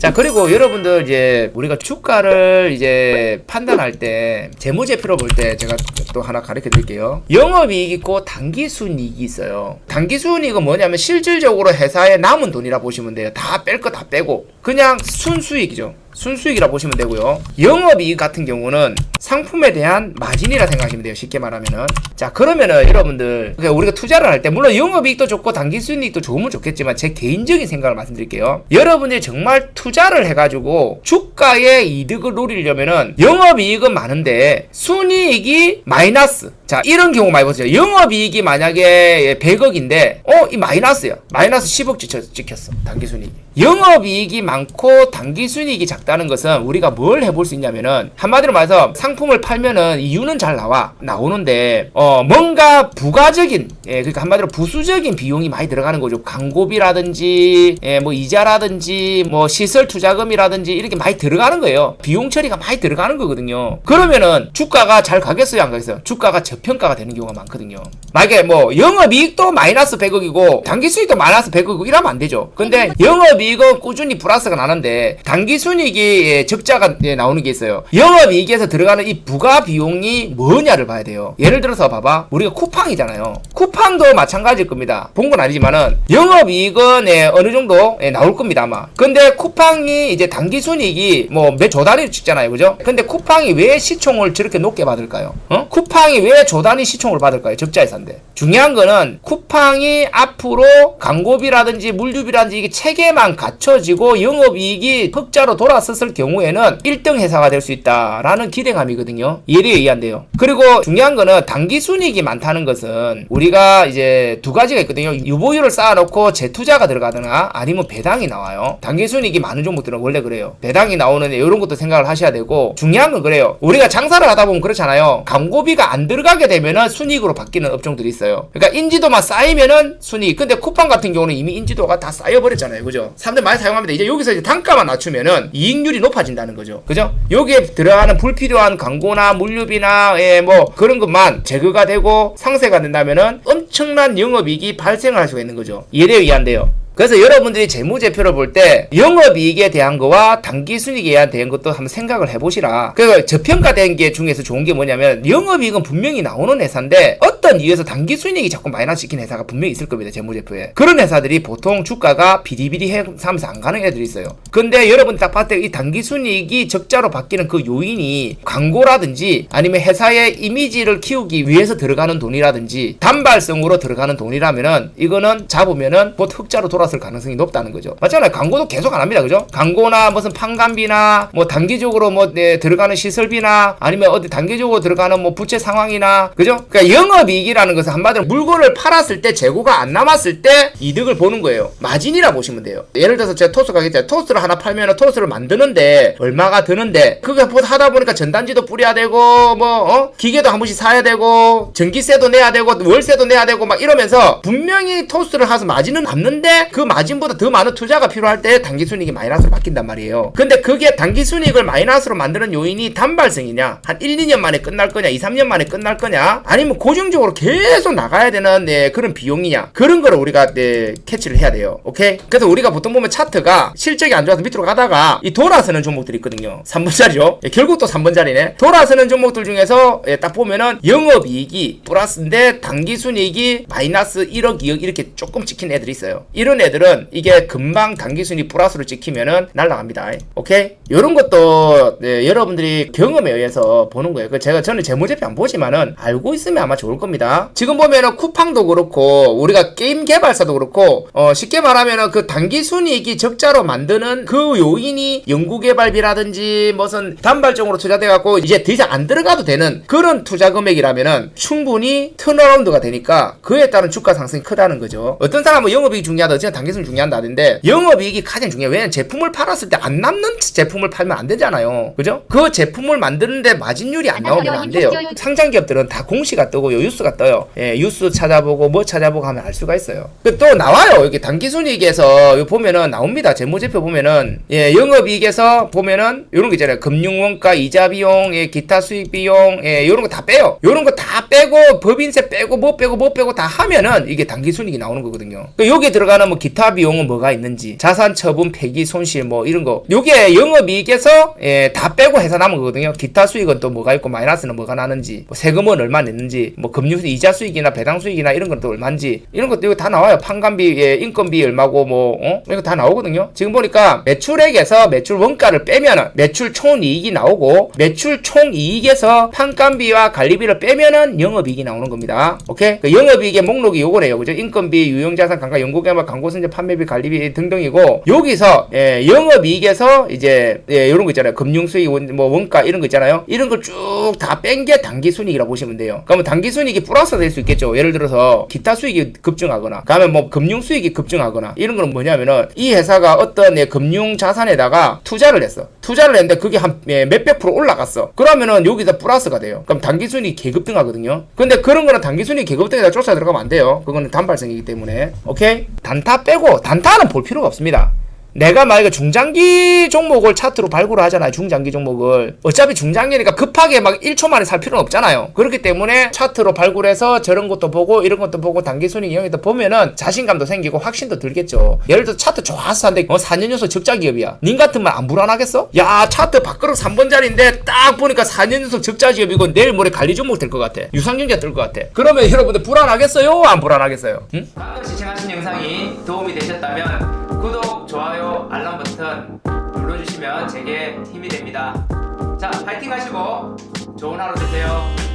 자, 그리고 여러분들 이제 우리가 주가를 이제 판단할 때 재무제표로 볼 때 제가 또 하나 가르쳐 드릴게요. 영업이익이 있고 당기순이익이 있어요. 당기순이익은 뭐냐면 실질적으로 회사에 남은 돈이라 보시면 돼요. 다 뺄 거 다 빼고 그냥 순수익이죠. 순수익이라 보시면 되고요. 영업이익 같은 경우는 상품에 대한 마진이라 생각하시면 돼요. 쉽게 말하면은. 자, 그러면은 여러분들 우리가 투자를 할 때 물론 영업이익도 좋고 당기순이익도 좋으면 좋겠지만 제 개인적인 생각을 말씀드릴게요. 여러분들이 정말 투자를 해가지고 주가의 이득을 노리려면은 영업이익은 많은데 순이익이 마이너스. 자, 이런 경우 많이 보세요. 영업이익이 만약에 100억인데 이 마이너스야. 마이너스 10억 찍혔어. 당기순이익이. 영업이익이 많고 당기순이익이 작다는 것은 우리가 뭘 해볼 수 있냐면은 한마디로 말해서 상품을 팔면은 이유는 잘 나오는데 뭔가 부가적인 그러니까 한마디로 부수적인 비용이 많이 들어가는 거죠. 광고비라든지 뭐 이자라든지 뭐 시설 투자금이라든지 이렇게 많이 들어가는 거예요. 비용 처리가 많이 들어가는 거거든요. 그러면은 주가가 잘 가겠어요, 안 가겠어요? 주가가 저평가가 되는 경우가 많거든요. 만약에 뭐 영업이익도 마이너스 100억이고 당기순이익도 마이너스 100억이고 이러면 안 되죠. 근데 영업이익은 꾸준히 플러스가 나는데 당기순이익이 적자가 나오는 게 있어요. 영업이익에서 들어가는 이 부가 비용이 뭐냐를 봐야 돼요. 예를 들어서 봐봐. 우리가 쿠팡이잖아요. 쿠팡도 마찬가지일 겁니다. 본 건 아니지만은 영업이익은 어느 정도 나올 겁니다 아마. 근데 쿠팡이 이제 당기순이익이 뭐 몇 조 단위로 찍잖아요, 그죠? 근데 쿠팡이 왜 시총을 저렇게 높게 받을까요? 쿠팡이 왜 조 단위 시총을 받을까요? 적자 회사인데. 중요한 거는 쿠팡이 앞으로 광고비라든지 물류비라든지 이게 체계만 갖춰지고 영업이익이 흑자로 돌아섰을 경우에는 1등 회사가 될 수 있다라는 기대감이거든요. 예리에 의한데요. 그리고 중요한 거는 당기순이익이 많다는 것은 우리가 이제 두 가지가 있거든요. 유보율을 쌓아놓고 재투자가 들어가거나 아니면 배당이 나와요. 당기순이익이 많은 종목들은 원래 그래요. 배당이 나오는데 이런 것도 생각을 하셔야 되고 중요한 건 그래요. 우리가 장사를 하다 보면 그렇잖아요. 광고비가 안 들어가게 되면은 순이익으로 바뀌는 업종들이 있어요. 그러니까 인지도만 쌓이면은 순이익. 근데 쿠팡 같은 경우는 이미 인지도가 다 쌓여버렸잖아요, 그죠? 사람들 많이 사용합니다. 이제 여기서 이제 단가만 낮추면은 이익률이 높아진다는 거죠, 그죠? 여기에 들어가는 불필요한 광고나 물류비나 뭐 그런 것만 제거가 되고 상세가 된다면은 엄청난 영업이익이 발생을 할 수가 있는 거죠. 예에 의한데요. 그래서 여러분들이 재무제표를 볼 때 영업이익에 대한 거와 당기순이익에 대한 것도 한번 생각을 해보시라. 그래서 저평가된 게 중에서 좋은 게 뭐냐면 영업이익은 분명히 나오는 회사인데 어떤 이유에서 당기순이익이 자꾸 마이너스 시킨 회사가 분명히 있을 겁니다. 재무제표에. 그런 회사들이 보통 주가가 비리비리 하면서 안 가는 애들이 있어요. 근데 여러분이 딱 봤을 때 이 당기순이익이 적자로 바뀌는 그 요인이 광고라든지 아니면 회사의 이미지를 키우기 위해서 들어가는 돈이라든지 단발성으로 들어가는 돈이라면은 이거는 잡으면은 곧 흑자로 돌아설 가능성이 높다는 거죠. 맞잖아요. 광고도 계속 안 합니다. 그죠? 광고나 무슨 판관비나 뭐 단기적으로 뭐 들어가는 시설비나 아니면 어디 단기적으로 들어가는 뭐 부채 상황이나 그죠? 그러니까 영업이익이라는 것은 한마디로 물건을 팔았을 때 재고가 안 남았을 때 이득을 보는 거예요. 마진이라 보시면 돼요. 예를 들어서 제가 토스트 가겠죠. 토스트를 하나 팔면은 토스트를 만드는데 얼마가 드는데 그거 하다 보니까 전단지도 뿌려야 되고 뭐 기계도 한 번씩 사야 되고 전기세도 내야 되고 월세도 내야 되고 막 이러면서 분명히 토스트를 해서 마진은 남는데 그 마진보다 더 많은 투자가 필요할 때 당기순이익이 마이너스로 바뀐단 말이에요. 근데 그게 당기순이익을 마이너스로 만드는 요인이 단발성이냐 한 1, 2년 만에 끝날 거냐 2, 3년 만에 끝날 거냐 아니면 고정적으로 계속 나가야 되는 그런 비용이냐 그런 거를 우리가 캐치를 해야 돼요. 오케이? 그래서 우리가 보통 보면 차트가 실적이 안 좋아서 밑으로 가다가 이 돌아서는 종목들이 있거든요. 3번짜리죠. 결국 또 3번짜리네. 돌아서는 종목들 중에서 딱 보면은 영업이익이 플러스인데 당기순이익이 마이너스 1억 2억 이렇게 조금 찍힌 애들이 있어요. 이런 애들은 이게 금방 당기순이 플러스로 찍히면은 날라갑니다. 오케이? 요런 것도 여러분들이 경험에 의해서 보는 거예요. 저는 재무제표 안 보지만은 알고 있으면 아마 좋을 겁니다. 지금 보면은 쿠팡도 그렇고 우리가 게임 개발사도 그렇고 쉽게 말하면은 그 당기순이익이 적자로 만드는 그 요인이 연구개발비라든지 무슨 단발적으로 투자돼갖고 이제 더 이상 안 들어가도 되는 그런 투자 금액이라면은 충분히 턴어라운드가 되니까 그에 따른 주가 상승이 크다는 거죠. 어떤 사람은 영업이익이 중요하다. 진짜 당기순이 중요한다는데 영업이익이 가장 중요해요. 왜냐면 제품을 팔았을 때 안 남는 제품을 팔면 안 되잖아요. 그죠? 그 제품을 만드는데 마진율이 안 나오면 안 돼요. 상장기업들은 다 공시가 뜨고 뉴스 뉴스가 떠요. 예, 뉴스 찾아보고 뭐 찾아보고 하면 알 수가 있어요. 또 나와요. 여기 단기순이익에서 여기 보면은 나옵니다. 재무제표 보면은 예, 영업이익에서 보면은 요런 거 있잖아요. 금융원가, 이자 비용, 예, 기타 수익 비용, 예, 요런 거 다 빼요. 요런 거 다 빼고 법인세 빼고 뭐 빼고 다 하면은 이게 단기순이익이 나오는 거거든요. 여기에 들어가는 뭐 기타 비용은 뭐가 있는지, 자산 처분, 폐기, 손실 뭐 이런 거. 요게 영업이익에서 예, 다 빼고 해서 남은 거거든요. 기타 수익은 또 뭐가 있고 마이너스는 뭐가 나는지, 뭐 세금은 얼마 냈는지, 뭐 금융 이자 수익이나 배당 수익이나 이런 건 또 얼마인지 이런 것도 이거 다 나와요. 판관비, 예, 인건비 얼마고 뭐 이거 다 나오거든요. 지금 보니까 매출액에서 매출 원가를 빼면은 매출 총이익이 나오고 매출 총이익에서 판관비와 관리비를 빼면은 영업이익이 나오는 겁니다. 오케이? 그 영업이익의 목록이 요거래요. 그죠? 인건비, 유용자산, 강가, 연구개발, 광고선제, 판매비, 관리비 등등이고 여기서 예, 영업이익에서 이제 예, 이런 거 있잖아요. 금융수익, 뭐 원가 이런 거 있잖아요. 이런 걸 쭉 다 뺀 게 단기순이익이라고 보시면 돼요. 그러면 단기순이익이 플러스 될 수 있겠죠. 예를 들어서 기타 수익이 급증하거나 그다음에 뭐 금융수익이 급증하거나 이런 거는 뭐냐면은 이 회사가 어떤 예, 금융자산에다가 투자를 했어. 투자를 했는데 그게 한 예, 몇백 프로 올라갔어. 그러면은 여기서 플러스가 돼요. 그럼 단기순이익 개급등하거든요. 근데 그런 거는 단기순이익 개급등에다 쫓아 들어가면 안 돼요. 그거는 단발성이기 때문에. 오케이? 단타 빼고 단타는 볼 필요가 없습니다. 내가 만약에 중장기 종목을 차트로 발굴을 하잖아요. 중장기 종목을. 어차피 중장기니까 급하게 막 1초 만에 살 필요는 없잖아요. 그렇기 때문에 차트로 발굴해서 저런 것도 보고 이런 것도 보고 단기순이익 영역도 보면은 자신감도 생기고 확신도 들겠죠. 예를 들어 차트 좋아서 한데 4년 연속 적자 기업이야. 님 같으면 안 불안하겠어? 야, 차트 밥그릇 3번짜리인데 딱 보니까 4년 연속 적자 기업이고 내일 모레 관리 종목 될 것 같아. 유상증자 뜰 것 같아. 그러면 여러분들 불안하겠어요? 안 불안하겠어요? 응? 방금 시청하신 영상이 도움이 되셨다면 구독, 좋아요, 알람 버튼 눌러주시면 제게 힘이 됩니다. 자, 파이팅 하시고 좋은 하루 되세요.